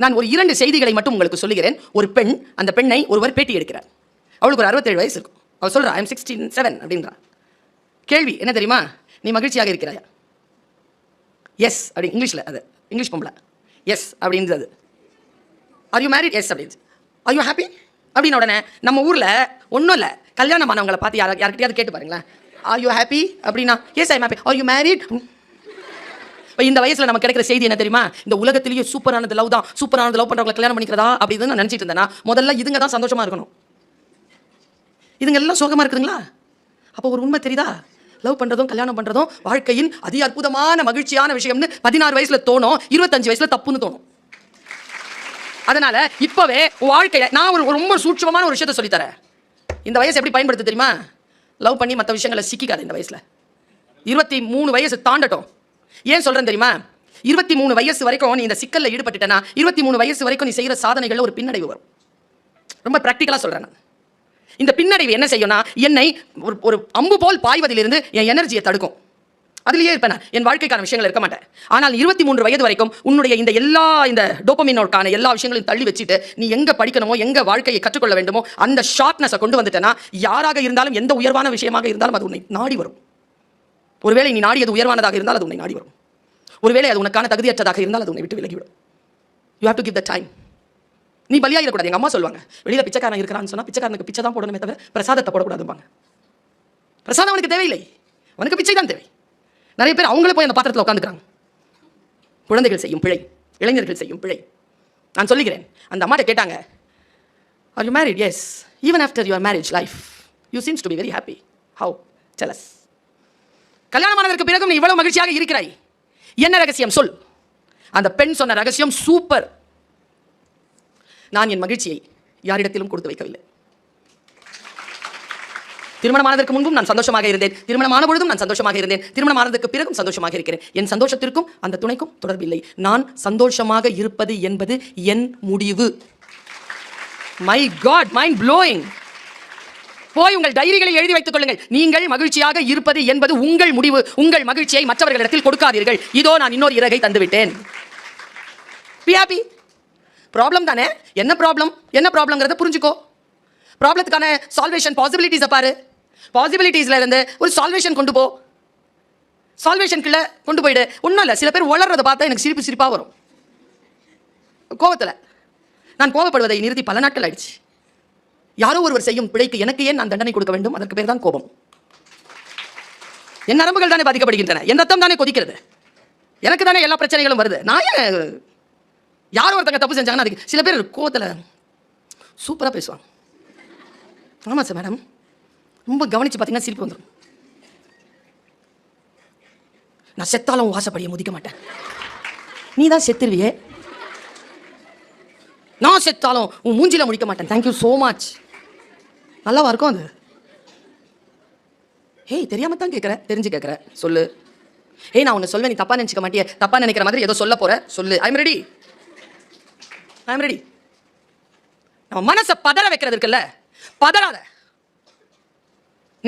நான் ஒரு 2 செய்திகளை மட்டும் உங்களுக்கு சொல்லுகிறேன். ஒரு பெண், அந்த பெண்ணை ஒருவர் பேட்டி எடுக்கிறார். அவளுக்கு ஒரு 67 வயசு இருக்கும். அவள் சொல்கிறா, ஐ எம் 67 அப்படின்றா. கேள்வி என்ன தெரியுமா? நீ மகிழ்ச்சியாக இருக்கிறாயா? எஸ் அப்படி இங்கிலீஷில், அது இங்கிலீஷ் பொம்பளை. எஸ் அப்படின்றது. R you married? எஸ் அப்படின்னு. ஆர் யூ ஹாப்பி அப்படின்னு உடனே நம்ம ஊரில் ஒன்றும் இல்லை, கல்யாணமானவங்களை பார்த்து யார்கிட்டயாவது கேட்டு பாருங்களேன், ஆர் யூ ஹாப்பி அப்படின்னா yes I am happy. Are you married? இப்போ இந்த வயசில் நமக்கு கிடைக்கிற செய்தி என்ன தெரியுமா? இந்த உலகத்திலேயே சூப்பரானது லவ் தான், சூப்பரானது லவ் பண்ணுறவங்களை கல்யாணம் பண்ணிக்கிறதா அப்படின்னு நான் நினச்சிட்டு இருந்தேன்னா, முதல்ல இதுங்க தான் சந்தோஷமாக இருக்கணும். இதுங்க எல்லாம் சோகமாக இருக்குதுங்களா? அப்போ ஒரு உண்மை தெரியுதா? லவ் பண்ணுறதும் கல்யாணம் பண்ணுறதும் வாழ்க்கையின் அதி அற்புதமான மகிழ்ச்சியான விஷயம்னு 16 வயசில் தோணும், 25 வயசில் தப்புன்னு தோணும். அதனால இப்போவே வாழ்க்கையில் நான் ஒரு ரொம்ப சூட்சமான ஒரு விஷயத்தை சொல்லித்தரேன். இந்த வயசு எப்படி பயன்படுத்த தெரியுமா? லவ் பண்ணி மற்ற விஷயங்களை சிக்கிக்காது. இந்த வயசில் 23 வயசு தாண்டட்டும். ஏன் சொல்கிறேன் தெரியுமா? 23 வயசு வரைக்கும் நீ இந்த சிக்கலில் ஈடுபட்டுட்டேன்னா 23 வயசு வரைக்கும் நீ செய்கிற சாதனைகளில் ஒரு பின்னடைவு வரும். ரொம்ப ப்ராக்டிக்கலாக சொல்கிறேன் நான். இந்த பின்னடைவு என்ன செய்யும்னா, என்னை ஒரு அம்பு போல் பாய்வதிலிருந்து என் எனர்ஜியை தடுக்கும். அதுலேயே இருப்பேன் நான், என் வாழ்க்கைக்கான விஷயங்கள் இருக்க மாட்டேன். ஆனால் 23 வயது வரைக்கும் உன்னுடைய இந்த டோபமினோக்கான எல்லா விஷயங்களையும் தள்ளி வச்சுட்டு நீ எங்கே படிக்கணுமோ, எங்கே வாழ்க்கையை கற்றுக்கொள்ள வேண்டுமோ அந்த ஷார்ப்னஸை கொண்டு வந்துட்டேன்னா, யாராக இருந்தாலும் எந்த உயர்வான விஷயமாக இருந்தாலும் அது உன்னை நாடி வரும். ஒருவேளை நீ நாடியது உயர்வானதாக இருந்தால் அது உன்னை நாடி வரும். ஒருவேளை அது உனக்கான தகுதியற்றதாக இருந்தால் அது உன்னை விட்டு விலகிவிடும். You have to give the time. நீ பலியாகிடக்கூடாது. எங்கள் அம்மா சொல்லுவாங்க, வெளியில் பிச்சைக்காரன் இருக்கிறான்னு சொன்னால் பிச்சைக்காரனுக்கு பிச்சை தான் போடணுமே தவிர பிரசாதத்தை போடக்கூடாதுப்பாங்க. பிரசாதம் அவனுக்கு தேவையில்லை, அவனுக்கு பிச்சை தான் தேவை. நிறைய பேர் அவங்களே போய் அந்த பாத்திரத்தில் உட்காந்துக்கிறாங்க. குழந்தைகள் செய்யும் பிழை, இளைஞர்கள் செய்யும் பிழை. நான் சொல்லுகிறேன். அந்த அம்மாட்ட கேட்டாங்க, are you married? Yes. Even after your marriage life you seems to be very happy. How? Tell us. கல்யாணமானதற்கு பிறகும் நீ இவ்வளவு மகிழ்ச்சியாக இருக்கிறாய், என்ன ரகசியம் சொல்? அந்த பெண் சொன்ன ரகசியம் சூப்பர். நான் என் மகிழ்ச்சியை யாரிடத்திலும் கொடுத்து வைக்கவில்லை. திருமணமானதற்கு முன்பும் நான் சந்தோஷமாக இருந்தேன், திருமணமான பொழுதும் நான் சந்தோஷமாக இருந்தேன், திருமணமானதற்கு பிறகும் சந்தோஷமாக இருக்கிறேன். என் சந்தோஷத்திற்கும் அந்த துணைக்கும் தொடர்பில்லை. நான் சந்தோஷமாக இருப்பது என்பது என் முடிவு. My God, mind blowing. போய் உங்கள் டைரிகளை எழுதி வைத்துக் கொள்ளுங்கள். நீங்கள் மகிழ்ச்சியாக இருப்பது என்பது உங்கள் முடிவு. உங்கள் மகிழ்ச்சியை மற்றவர்களிடத்தில் கொடுக்காதீர்கள். இதோ நான் இன்னொரு இறகை தந்துவிட்டேன். Be happy. ப்ராப்ளம் தானே? என்ன ப்ராப்ளம், என்ன ப்ராப்ளம்ங்கிறத புரிஞ்சுக்கோ. ப்ராப்ளத்துக்கான சால்வேஷன் பாசிபிலிட்டிஸை பாரு. பாசிபிலிட்டிஸ்ல இருந்து ஒரு சால்வேஷன் கொண்டு போ. சால்வேஷனுக்குள்ள கொண்டு போயிடு. ஒன்றும் இல்லை, சில பேர் வளர்றதை பார்த்தா எனக்கு சிரிப்பாக வரும். கோபத்தில் நான் கோபப்படுவதை நிறுத்தி பல நாட்கள் ஆயிடுச்சு. யாரோ ஒருவர் செய்யும் பிழைக்கு எனக்கு ஏன் நான் தண்டனை கொடுக்க வேண்டும்? அதற்கு பேர் தான் கோபம். என் நரம்புகள் தானே பாதிக்கப்படுகின்றன, என் ரத்தம் தானே கொதிக்கிறது, எனக்கு தானே எல்லா பிரச்சனைகளும் வருது. நான் யாரோ ஒருத்தங்க தப்பு செஞ்சாங்கன்னா அதுக்கு சில பேர் கோவத்தில் சூப்பராக பேசுவாங்க. ஆமாம் சார் மேடம், ரொம்ப கவனித்து பார்த்தீங்கன்னா சிரிப்பு வந்துடும். நான் செத்தாலும் வாசப்படியை முதிக்க மாட்டேன். நீ தான் செத்துருவியே. நான் செத்தாலும் உன் மூஞ்சில முடிக்க மாட்டேன். Thank you so much. நல்லாவா இருக்கும் அது? ஏய், தெரியாம தான் கேட்குறேன், தெரிஞ்சு கேட்குறேன், சொல்லு. ஏய், நான் உன்னை சொல்வேன், நீ தப்பா நினச்சிக்க மாட்டியே, தப்பா நினைக்கிற மாதிரி ஏதோ சொல்ல போற, சொல்லு. I am ready, I am ready. நம்ம மனசை பதற வைக்கிறது இருக்குல்ல, பதறாத.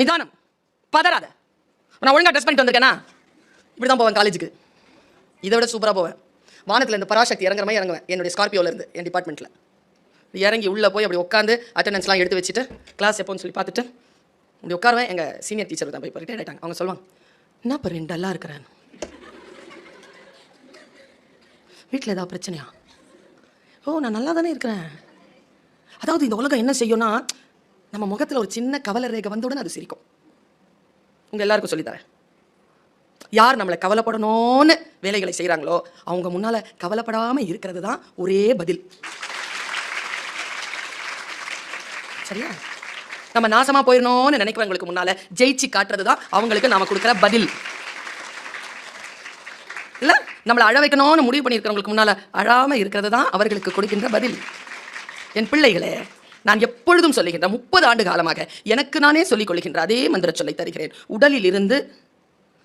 நிதானம், பதறாத. நான் ஒழுங்கா ட்ரெஸ் பண்ணிட்டு வந்திருக்கேனா இப்படி தான் போவேன் காலேஜுக்கு. இதை விட சூப்பராக போவேன். வானத்தில் இந்த பராசக்தி இறங்குற மாதிரி இறங்குவேன். என்னுடைய ஸ்கார்பியோவில் என் டிபார்ட்மெண்ட்டில் இறங்கி உள்ளே போய் அப்படி உட்காந்து அட்டெண்டன்ஸ்லாம் எடுத்து வச்சுட்டு கிளாஸ் எப்போன்னு சொல்லி பார்த்துட்டு அப்படி உட்காருவேன். எங்கள் சீனியர் டீச்சர் தான் இப்போ ரிட்டையர்ட் ஆகிட்டாங்க. அவங்க சொல்லுவாங்க, என்ன இப்போ 2 டல்லாக இருக்கிறேன், வீட்டில் ஏதாவது பிரச்சனையா? ஓ, நான் நல்லா தானே இருக்கிறேன். அதாவது இந்த உலகம் என்ன செய்யும்னா, நம்ம முகத்தில் ஒரு சின்ன கவலை ரேகை வந்தவுடனே அது சிரிக்கும். உங்கள் எல்லாருக்கும் சொல்லித்தரேன். யார் நம்மளை கவலைப்படணும்னு வேலைகளை செய்கிறாங்களோ அவங்க முன்னால் கவலைப்படாமல் இருக்கிறது தான் ஒரே பதில். சரியா? நம்ம நாசமாக போயிடணும்னு நினைக்கிறவங்களுக்கு முன்னால் ஜெயிச்சு காட்டுறது தான் அவங்களுக்கு நாம கொடுக்குற பதில். இல்லை, நம்மளை அழ வைக்கணும்னு முடிவு பண்ணியிருக்கிறவங்களுக்கு முன்னால் அழாமல் இருக்கிறது தான் அவர்களுக்கு கொடுக்கின்ற பதில். என் பிள்ளைகளே, நான் எப்பொழுதும் சொல்லுகின்ற 30 ஆண்டு காலமாக எனக்கு நானே சொல்லிக் கொள்கின்ற அதே மந்திர சொல்லை தருகிறேன். உடலில் இருந்து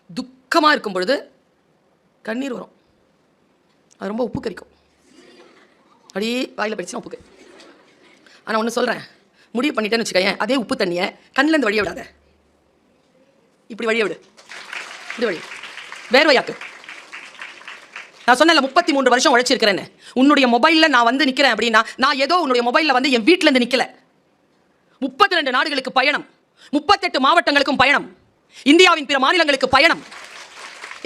துக்கமாக இருக்கும் பொழுது கண்ணீர் வரும். அது ரொம்ப உப்பு கறிக்கும். அப்படியே வாயில் போயிடுச்சுன்னா உப்பு கறி. ஆனால் ஒன்று சொல்கிறேன், முடிவு பண்ணிட்டேன்னு வச்சுக்கேன், அதே உப்பு தண்ணியை கண்ணிலேருந்து வழிய விடாத, இப்படி வழிய விடு, இப்படி வழி வேர்வையாக்கு. நான் சொன்னல 33 வருஷம் உழைச்சிருக்கிறேன்னு. உன்னுடைய மொபைல்ல நான் வந்து நிக்கிறேன் அப்படின்னா நான் ஏதோ உன்னுடைய மொபைல்ல வந்து என் வீட்ல இருந்து நிக்கல. 32 நாடுகளுக்கு பயணம், 38 மாவட்டங்களுக்கும் பயணம், இந்தியாவின் பிற மாநிலங்களுக்கு பயணம்.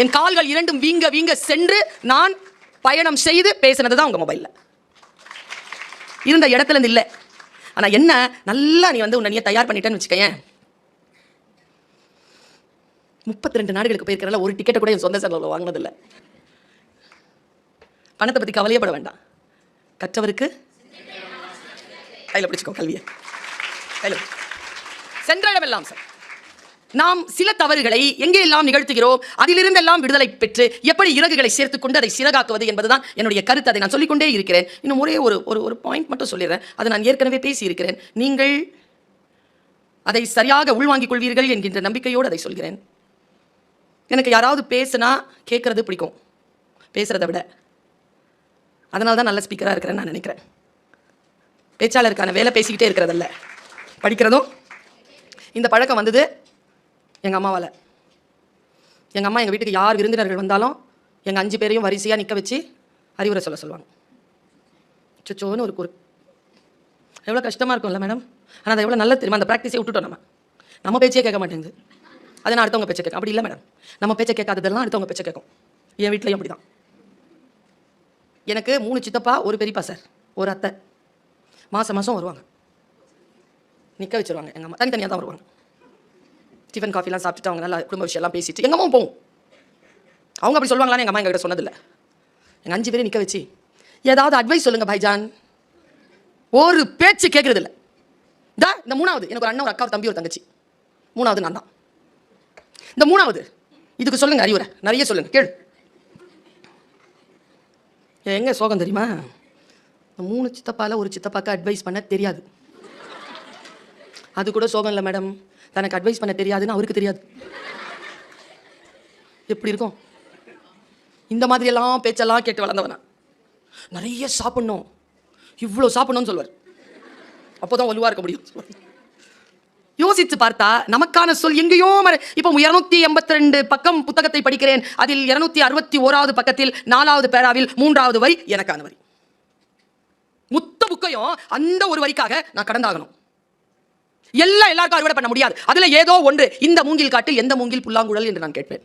என் கால்கள் இரண்டும் வீங்க வீங்க சென்று நான் பயணம் செய்து பேசினது உங்க மொபைல்ல. இருந்த இடத்துல இருந்து இல்ல. ஆனா என்ன, நல்லா நீ வந்து உன்னை தயார் பண்ணிட்டேன்னு வச்சுக்கேன். 32 நாடுகளுக்கு போயிருக்கிறல, ஒரு டிக்கெட்டை கூட என் சொந்த செலவில் வாங்கினது இல்லை. பணத்தை பத்தி கவலையப்பட வேண்டாம். கற்றவருக்கு கையில பிடிச்சுக்கோ கல்வியை. சென்ற இடமெல்லாம் சார் நாம் சில தவறுகளை எங்கே எல்லாம் நிகழ்த்துகிறோம், அதிலிருந்து எல்லாம் விடுதலை பெற்று எப்படி இறகுகளை சேர்த்துக் கொண்டு அதை சிறகாக்குவது என்பதுதான் என்னுடைய கருத்து. அதை நான் சொல்லிக்கொண்டே இருக்கிறேன். இன்னும் ஒரே ஒரு பாயிண்ட் மட்டும் சொல்லிடுறேன். அதை நான் ஏற்கனவே பேசி இருக்கிறேன். நீங்கள் அதை சரியாக உள்வாங்கிக் கொள்வீர்கள் என்கின்ற நம்பிக்கையோடு அதை சொல்கிறேன். எனக்கு யாராவது பேசுனா கேட்கறது பிடிக்கும் பேசுறதை விட. அதனால தான் நல்ல ஸ்பீக்கராக இருக்கிறேன்னு நான் நினைக்கிறேன். பேச்சாளருக்கான வேலை பேசிக்கிட்டே இருக்கிறதில்ல, படிக்கிறதும். இந்த பழக்கம் வந்தது எங்கள் அம்மாவால். எங்கள் அம்மா எங்கள் வீட்டுக்கு யார் விருந்தினர்கள் வந்தாலும் எங்கள் 5 பேரையும் வரிசையாக நிற்க வச்சு அறிவுரை சொல்லுவாங்க. சொச்சோன்னு ஒரு எவ்வளோ கஷ்டமாக இருக்கும்ல மேடம். ஆனால் அது எவ்வளோ நல்லது தெரியுமா? அந்த ப்ராக்டிஸே விட்டுட்டோம். நம்ம பேச்சே கேட்க மாட்டேங்குது, அதை நான் அடுத்தவங்க பேச்சை கேட்க. அப்படி இல்லை மேடம், நம்ம பேச்சை கேட்காததெல்லாம் அடுத்தவங்க பேச்சை கேட்கும். என் வீட்லையும் அப்படி தான். எனக்கு 3 சித்தப்பா, ஒரு பெரியப்பா சார், ஒரு அத்தை. மாதம் வருவாங்க, நிற்க வச்சுருவாங்க. எங்கள் அம்மா தனித்தனியாக தான் வருவாங்க. டிஃபன் காஃபிலாம் சாப்பிட்டுட்டு அவங்க நல்லா குடும்ப விஷயம்லாம் பேசிட்டு எங்கள் அம்மாவும் போகும். அவங்க அப்படி சொல்லுவாங்களான்னு எங்கள் அம்மா எங்ககிட்ட சொன்னதில்லை. எங்கள் 5 பேரும் நிற்க வச்சு ஏதாவது அட்வைஸ் சொல்லுங்கள் பாய்ஜான். ஒரு பேச்சு கேட்கறது இல்லை. இந்த 3வது எனக்கு ஒரு அண்ணன், ஒரு அக்கா, ஒரு தம்பி, ஒரு தங்கச்சி. 3வது நான் தான். இந்த 3வது இதுக்கு சொல்லுங்க அறிவுரை, நிறைய சொல்லுங்க, கேளு. எங்க சோகம் தெரியுமா? 3 சித்தப்பால ஒரு சித்தப்பாக்கு அட்வைஸ் பண்ண தெரியாது. அது கூட சோகம் இல்லை மேடம், தனக்கு அட்வைஸ் பண்ண தெரியாதுன்னு அவருக்கு தெரியாது. எப்படி இருக்கும்? இந்த மாதிரி எல்லாம் பேச்செல்லாம் கேட்டு வளர்ந்தவனா. நிறைய சாப்பிடணும், இவ்வளோ சாப்பிடணும்னு சொல்வார். அப்போதான் வலுவா இருக்க முடியும். யோசித்து பார்த்தா நமக்கான சொல் எங்கேயோ இப்போ 282 பக்கம் புத்தகத்தை படிக்கிறேன். அதில் 261வது பக்கத்தில் 4வது பேராவில் 3வது வரி எனக்கான வரி. மொத்த புக்கையும் அந்த ஒரு வரிக்காக நான் கடந்தாகணும். எல்லாருக்கும் அறுவடை பண்ண முடியாது. அதுல ஏதோ ஒன்று, இந்த மூங்கில் காட்டில் எந்த மூங்கில் புல்லாங்குழல் என்று நான் கேட்பேன்.